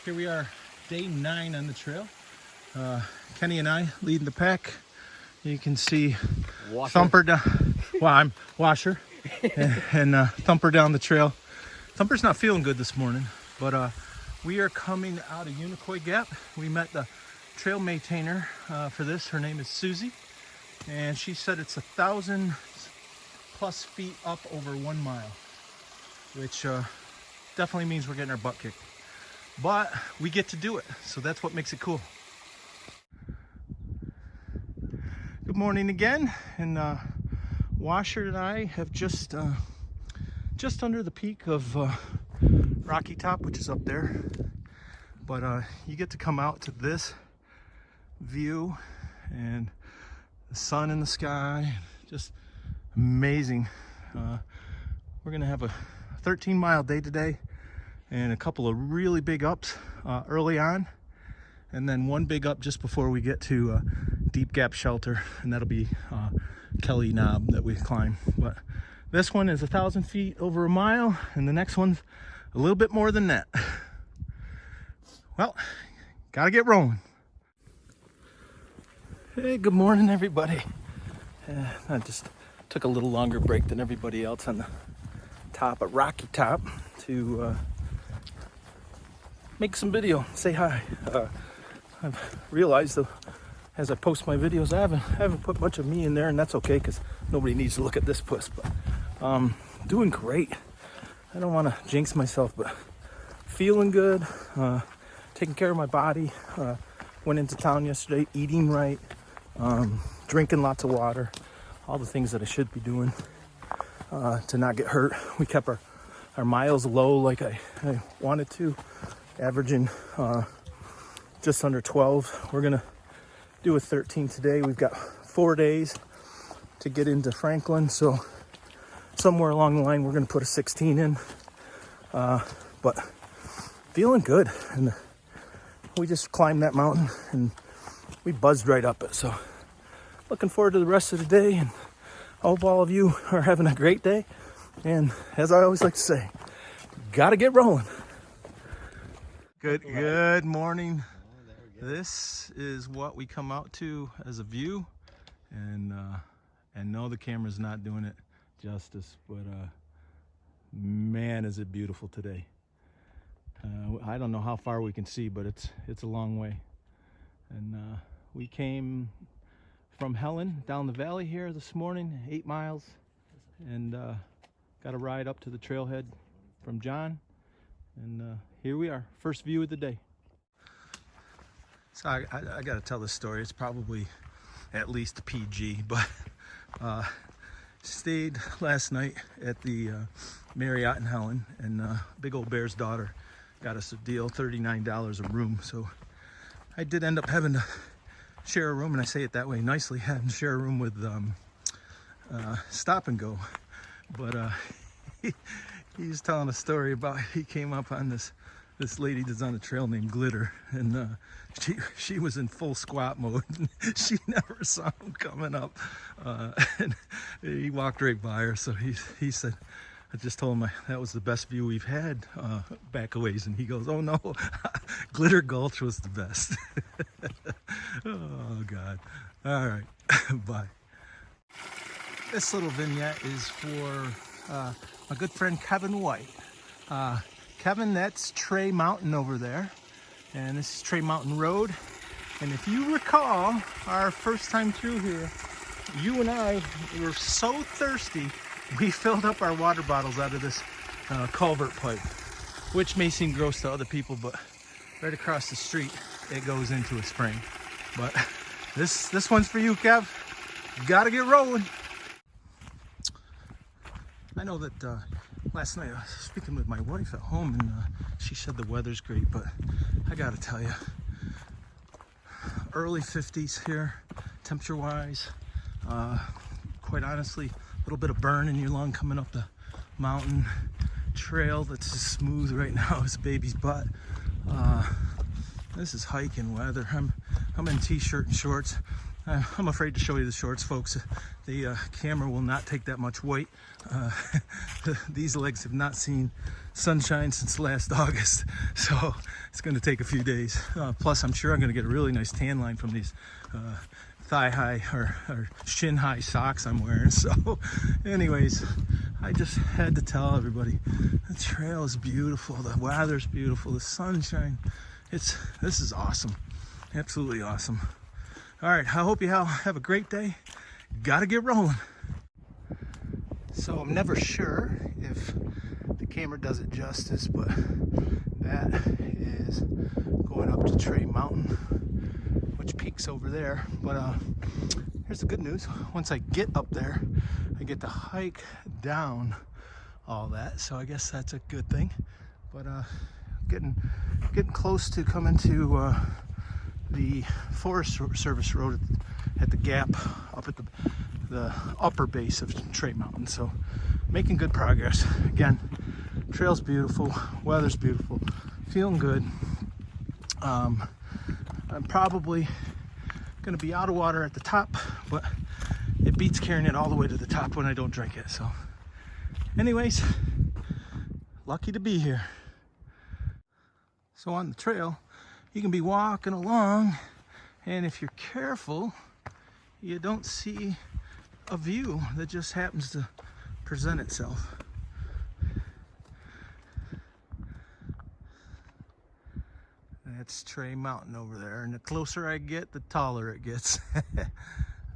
Here we are, day 9 on the trail. Kenny and I leading the pack. You can see Washer. Thumper down. Well, I'm Washer and Thumper down the trail. Thumper's not feeling good this morning, but we are coming out of Unicoi Gap. We met the trail maintainer for this. Her name is Susie, and she said it's 1,000+ feet up over 1 mile, which definitely means we're getting our butt kicked. But we get to do it, so that's what makes it cool. Good morning again, and Washer and I have just under the peak of Rocky Top, which is up there. But you get to come out to this view and the sun in the sky, just amazing. We're gonna have a 13-mile day today, and a couple of really big ups early on, and then one big up just before we get to Deep Gap Shelter, and that'll be Kelly Knob that we climb. But this one is 1,000 feet over a mile, and the next one's a little bit more than that. Well, gotta get rolling. Hey, good morning, everybody. I just took a little longer break than everybody else on the top of Rocky Top to make some video, say hi. I've realized though, as I post my videos, I haven't put much of me in there, and that's okay because nobody needs to look at this puss. But doing great. I don't want to jinx myself, but feeling good. Taking care of my body. Went into town yesterday, eating right, drinking lots of water, all the things that I should be doing to not get hurt. We kept our miles low like I wanted to, averaging just under 12. We're gonna do a 13 today. We've got 4 days to get into Franklin, so somewhere along the line we're gonna put a 16 in, but feeling good. And we just climbed that mountain and we buzzed right up it, so looking forward to the rest of the day, and I hope all of you are having a great day. And as I always like to say, gotta get rolling. Good morning. This is what we come out to as a view, and no, the camera's not doing it justice, but man, is it beautiful today. I don't know how far we can see, but it's a long way. And we came from Helen down the valley here this morning, 8 miles, and got a ride up to the trailhead from John, and here we are, first view of the day. So I got to tell this story. It's probably at least a PG, but stayed last night at the Marriott in Helen, and Big Old Bear's daughter got us a deal, $39 a room. So I did end up having to share a room, and I say it that way nicely, having to share a room with Stop and Go. But he's telling a story about he came up on this lady that's on the trail named Glitter, and she was in full squat mode. She never saw him coming up, and he walked right by her. So he said, I just told him that was the best view we've had back a ways, and he goes, oh no, Glitter Gulch was the best. Oh God. All right. Bye. This little vignette is for my good friend Kevin White. Kevin, that's Tray Mountain over there, and this is Tray Mountain Road. And if you recall our first time through here, you and I were so thirsty we filled up our water bottles out of this culvert pipe, which may seem gross to other people, but right across the street it goes into a spring. But this one's for you, Kev. You gotta get rolling. I know that last night I was speaking with my wife at home, and she said the weather's great, but I gotta tell you, early 50s here, temperature wise. Quite honestly, a little bit of burn in your lung coming up the mountain trail that's as smooth right now as a baby's butt. This is hiking weather. I'm in t-shirt and shorts. I'm afraid to show you the shorts, folks. The camera will not take that much weight. These legs have not seen sunshine since last August, so it's going to take a few days. Plus, I'm sure I'm going to get a really nice tan line from these thigh-high or shin-high socks I'm wearing. So anyways, I just had to tell everybody, the trail is beautiful, the weather's beautiful, the sunshine. This is awesome. Absolutely awesome. All right, I hope you have a great day. Gotta get rolling. So I'm never sure if the camera does it justice, but that is going up to Tray Mountain, which peaks over there. But here's the good news. Once I get up there, I get to hike down all that. So I guess that's a good thing. But getting close to coming to the Forest Service Road at the gap up at the upper base of Tray Mountain. So making good progress. Again, trail's beautiful, weather's beautiful, feeling good. I'm probably gonna be out of water at the top, but it beats carrying it all the way to the top when I don't drink it. So anyways, lucky to be here. So on the trail, you can be walking along, and if you're careful, you don't see a view that just happens to present itself. That's Tray Mountain over there, and the closer I get, the taller it gets.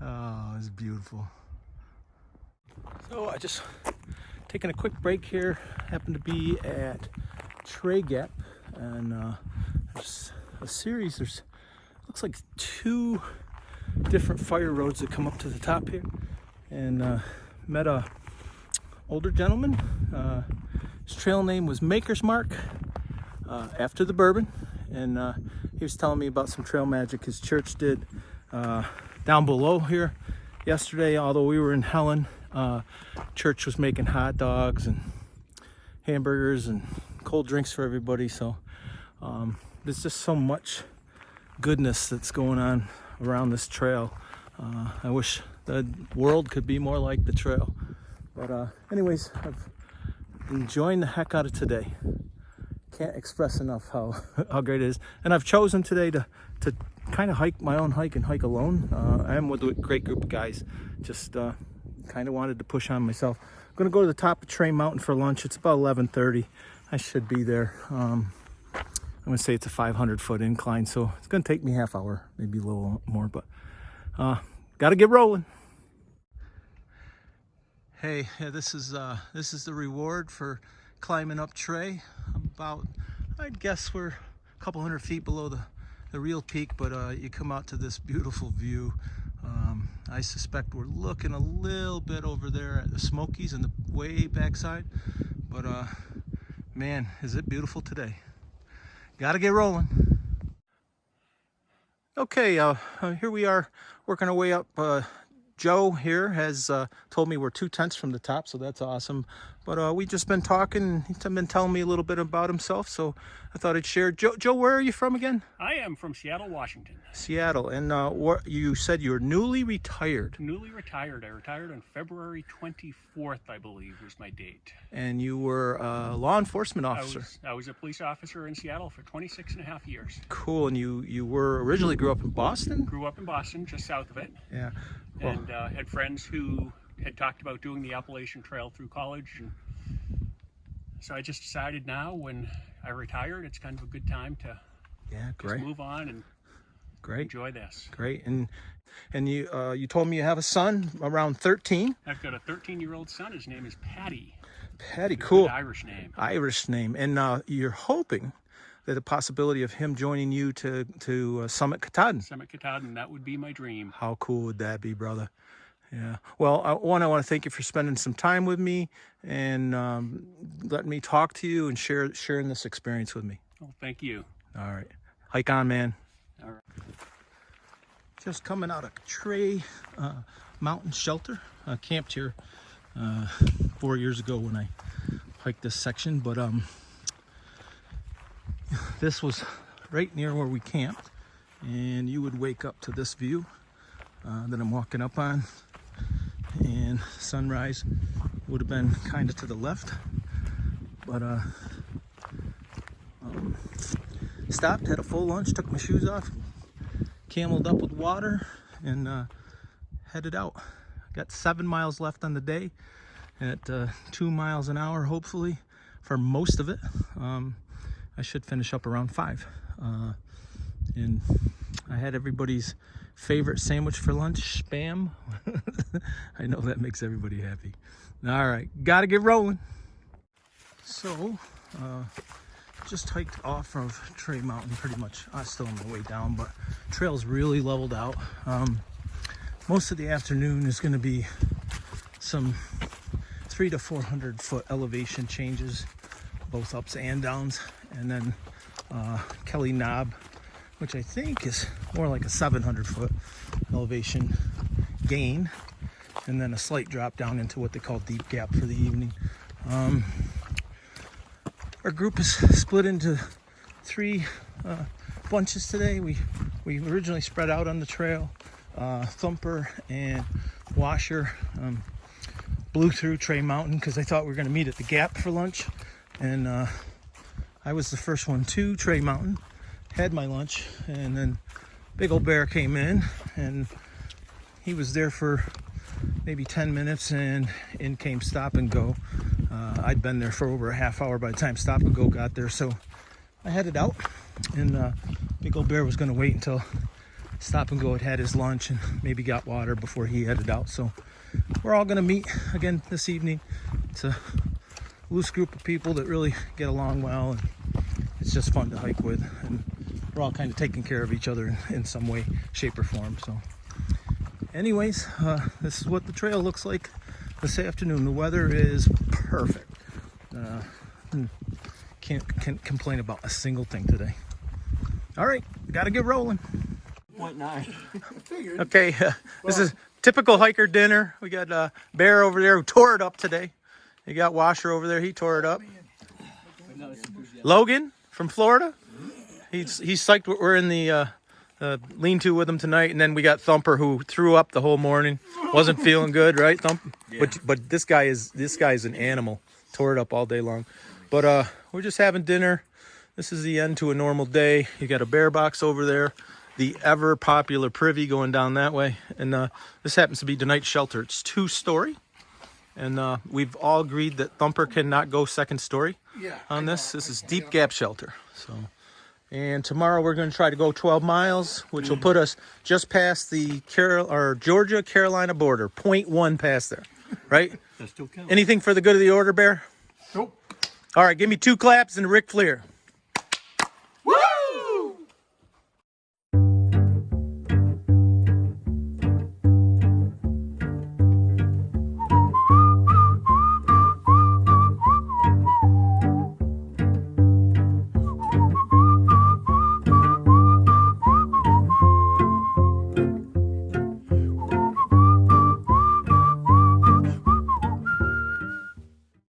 Oh, it's beautiful. So I just taking a quick break here. Happened to be at Tray Gap, and there's a series. There's looks like 2 different fire roads that come up to the top here, and met a older gentleman. His trail name was Maker's Mark, after the bourbon, and he was telling me about some trail magic his church did down below here yesterday. Although we were in Helen, church was making hot dogs and hamburgers and cold drinks for everybody. So there's just so much goodness that's going on around this trail. I wish the world could be more like the trail. But anyways, I've enjoying the heck out of today. Can't express enough how great it is. And I've chosen today to kind of hike my own hike and hike alone. I am with a great group of guys. Just kind of wanted to push on myself. I'm gonna go to the top of Tray Mountain for lunch. It's about 11:30. I should be there. I'm gonna say it's a 500-foot incline, so it's gonna take me half hour, maybe a little more, but gotta get rolling. Hey, this is the reward for climbing up Tray. About, I'd guess we're a couple hundred feet below the real peak, but you come out to this beautiful view. I suspect we're looking a little bit over there at the Smokies in the way backside, but man, is it beautiful today. Gotta get rolling. Okay, here we are working our way up. Joe here has told me we're 2 tenths from the top, so that's awesome. But we just been talking, and he's been telling me a little bit about himself, so I thought I'd share. Joe, where are you from again? I am from Seattle, Washington. Seattle, and what you said you were newly retired. Newly retired. I retired on February 24th, I believe, was my date. And you were a law enforcement officer. I was a police officer in Seattle for 26 and a half years. Cool, and you were originally grew up in Boston? Grew up in Boston, just south of it. Yeah. Well, and had friends who had talked about doing the Appalachian Trail through college, and so I just decided now when I retired, it's kind of a good time to just move on and enjoy this. Great. And you told me you have a son around 13. I've got a 13-year-old son. His name is Patty. Patty, cool. Irish name. Irish name. And you're hoping that the possibility of him joining you to Summit Katahdin. Summit Katahdin, that would be my dream. How cool would that be, brother? Yeah. Well, I want to thank you for spending some time with me and letting me talk to you and sharing this experience with me. Well, thank you. All right. Hike on, man. All right. Just coming out of Tray Mountain Shelter. I camped here 4 years ago when I hiked this section, but this was right near where we camped, and you would wake up to this view. that I'm walking up on, and sunrise would have been kind of to the left, but stopped, had a full lunch, took my shoes off, cameled up with water, and headed out. Got 7 miles left on the day at 2 miles an hour, hopefully, for most of it. I should finish up around 5. And I had everybody's favorite sandwich for lunch, Spam. I know that makes everybody happy. All right, gotta get rolling. So, just hiked off of Trey Mountain pretty much. I'm still on my way down, but trail's really leveled out. Most of the afternoon is going to be some 300 to 400 foot elevation changes, both ups and downs, and then Kelly Knob, which I think is more like a 700 foot elevation gain, and then a slight drop down into what they call Deep Gap for the evening. Our group is split into 3 bunches today. We originally spread out on the trail. Thumper and Washer blew through Trey Mountain because I thought we were going to meet at the Gap for lunch, and I was the first one to Trey Mountain, had my lunch, and then Big Old Bear came in, and he was there for maybe 10 minutes, and in came Stop and Go. I'd been there for over a half hour by the time Stop and Go got there, so I headed out, and Big Old Bear was going to wait until Stop and Go had his lunch and maybe got water before he headed out. So we're all going to meet again this evening. It's a loose group of people that really get along well, and it's just fun to hike with, and we're all kind of taking care of each other in some way, shape, or form. So anyways, this is what the trail looks like this afternoon. The weather is perfect. Can't complain about a single thing today. All right, gotta get rolling. 0.9. Okay, this is typical hiker dinner. We got Bear over there who tore it up today. You got Washer over there, he tore it up. Logan from Florida, he's psyched we're in the lean-to with him tonight. And then we got Thumper, who threw up the whole morning, wasn't feeling good, right, Thump? Yeah. But this guy is an animal. Tore it up all day long. But we're just having dinner. This is the end to a normal day. You got a bear box over there, the ever popular privy going down that way, and this happens to be tonight's shelter. It's 2-story, and we've all agreed that Thumper cannot go second story on this. This is Deep Gap shelter. So, and tomorrow we're going to try to go 12 miles, which will put us just past the Georgia-Carolina border, 0.1 past there, right? That still counts. Anything for the good of the order, Bear? Nope. All right, give me 2 claps and Ric Flair.